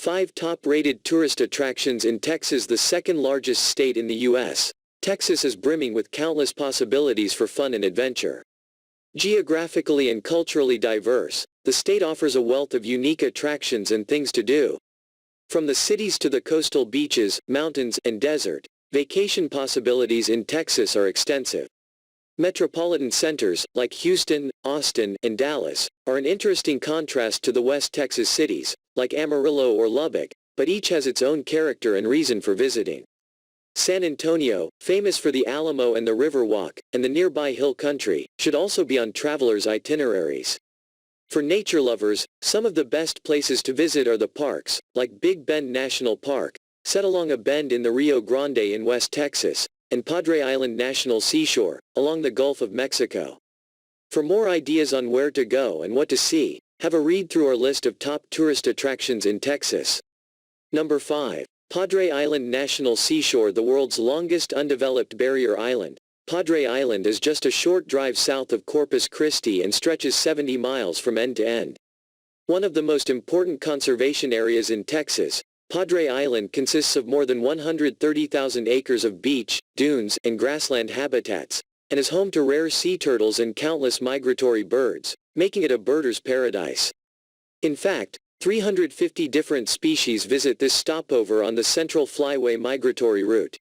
5 top-rated tourist attractions in Texas, the second largest state in the U.S. Texas is brimming with countless possibilities for fun and adventure. Geographically and culturally diverse, the state offers a wealth of unique attractions and things to do. From the cities to the coastal beaches, mountains, and desert, vacation possibilities in Texas are extensive. Metropolitan centers, like Houston, Austin, and Dallas, are an interesting contrast to the West Texas cities, like Amarillo or Lubbock, but each has its own character and reason for visiting. San Antonio, famous for the Alamo and the Riverwalk, and the nearby hill country, should also be on travelers' itineraries. For nature lovers, some of the best places to visit are the parks, like Big Bend National Park, set along a bend in the Rio Grande in West Texas, and Padre Island National Seashore, along the Gulf of Mexico. For more ideas on where to go and what to see, have a read through our list of top tourist attractions in Texas. Number 5. Padre Island National Seashore. The world's longest undeveloped barrier island, Padre Island is just a short drive south of Corpus Christi and stretches 70 miles from end to end. One of the most important conservation areas in Texas, Padre Island consists of more than 130,000 acres of beach, dunes, and grassland habitats, and is home to rare sea turtles and countless migratory birds, making it a birder's paradise. In fact, 350 different species visit this stopover on the Central Flyway migratory route.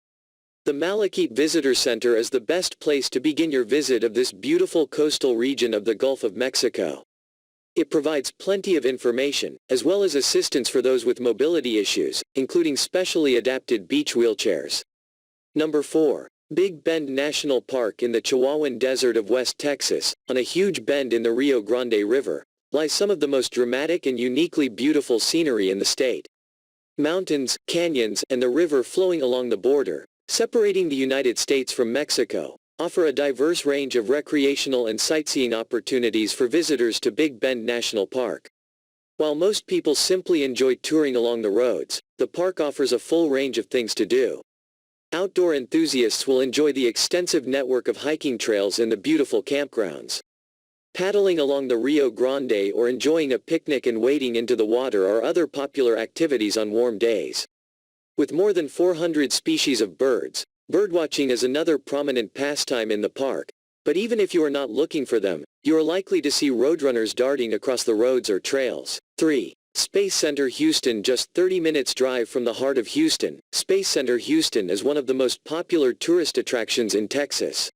The Malachite Visitor Center is the best place to begin your visit of this beautiful coastal region of the Gulf of Mexico. It provides plenty of information, as well as assistance for those with mobility issues, including specially adapted beach wheelchairs. Number 4. Big Bend National Park. In the Chihuahuan Desert of West Texas, on a huge bend in the Rio Grande River, lies some of the most dramatic and uniquely beautiful scenery in the state. Mountains, canyons, and the river flowing along the border, separating the United States from Mexico, offer a diverse range of recreational and sightseeing opportunities for visitors to Big Bend National Park. While most people simply enjoy touring along the roads, the park offers a full range of things to do. Outdoor enthusiasts will enjoy the extensive network of hiking trails and the beautiful campgrounds. Paddling along the Rio Grande or enjoying a picnic and wading into the water are other popular activities on warm days. With more than 400 species of birds, birdwatching is another prominent pastime in the park, but even if you are not looking for them, you are likely to see roadrunners darting across the roads or trails. 3. Space Center Houston. Just 30 minutes drive from the heart of Houston, Space Center Houston is one of the most popular tourist attractions in Texas.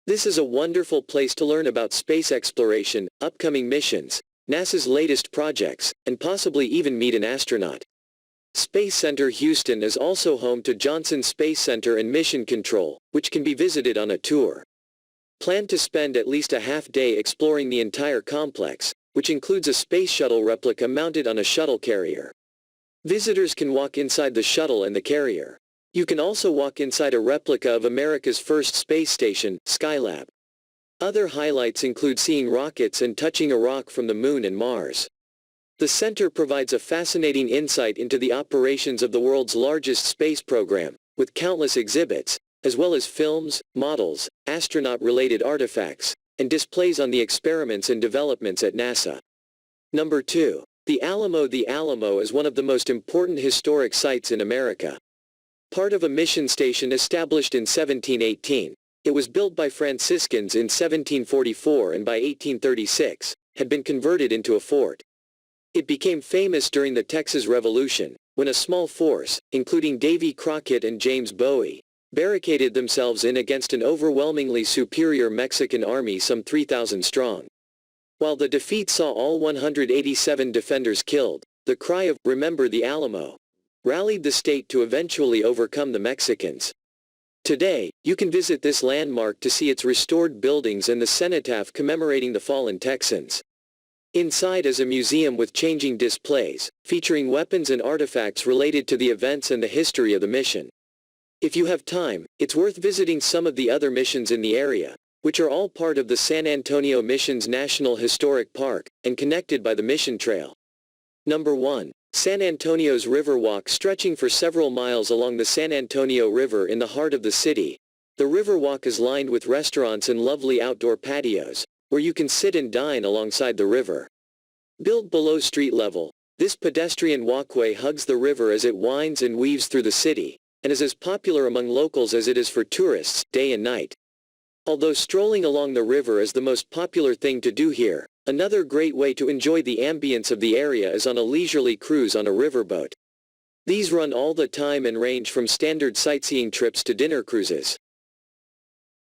This is a wonderful place to learn about space exploration, upcoming missions, NASA's latest projects, and possibly even meet an astronaut. Space Center Houston is also home to Johnson Space Center and Mission Control, which can be visited on a tour. Plan to spend at least a half-day exploring the entire complex, which includes a space shuttle replica mounted on a shuttle carrier. Visitors can walk inside the shuttle and the carrier. You can also walk inside a replica of America's first space station, Skylab. Other highlights include seeing rockets and touching a rock from the Moon and Mars. The center provides a fascinating insight into the operations of the world's largest space program, with countless exhibits, as well as films, models, astronaut-related artifacts, and displays on the experiments and developments at NASA. Number 2. The Alamo. The Alamo is one of the most important historic sites in America. Part of a mission station established in 1718, it was built by Franciscans in 1744 and by 1836, had been converted into a fort. It became famous during the Texas Revolution, when a small force, including Davy Crockett and James Bowie, barricaded themselves in against an overwhelmingly superior Mexican army some 3,000 strong. While the defeat saw all 187 defenders killed, the cry of "Remember the Alamo" rallied the state to eventually overcome the Mexicans. Today, you can visit this landmark to see its restored buildings and the cenotaph commemorating the fallen Texans. Inside is a museum with changing displays, featuring weapons and artifacts related to the events and the history of the mission. If you have time, it's worth visiting some of the other missions in the area, which are all part of the San Antonio Missions National Historic Park, and connected by the Mission Trail. Number 1. San Antonio's Riverwalk. Stretching for several miles along the San Antonio River in the heart of the city, the Riverwalk is lined with restaurants and lovely outdoor patios, where you can sit and dine alongside the river. Built below street level, This pedestrian walkway hugs the river as it winds and weaves through the city, and is as popular among locals as it is for tourists, day and night. Although strolling along the river is the most popular thing to do here, another great way to enjoy the ambience of the area is on a leisurely cruise on a riverboat. These run all the time and range from standard sightseeing trips to dinner cruises.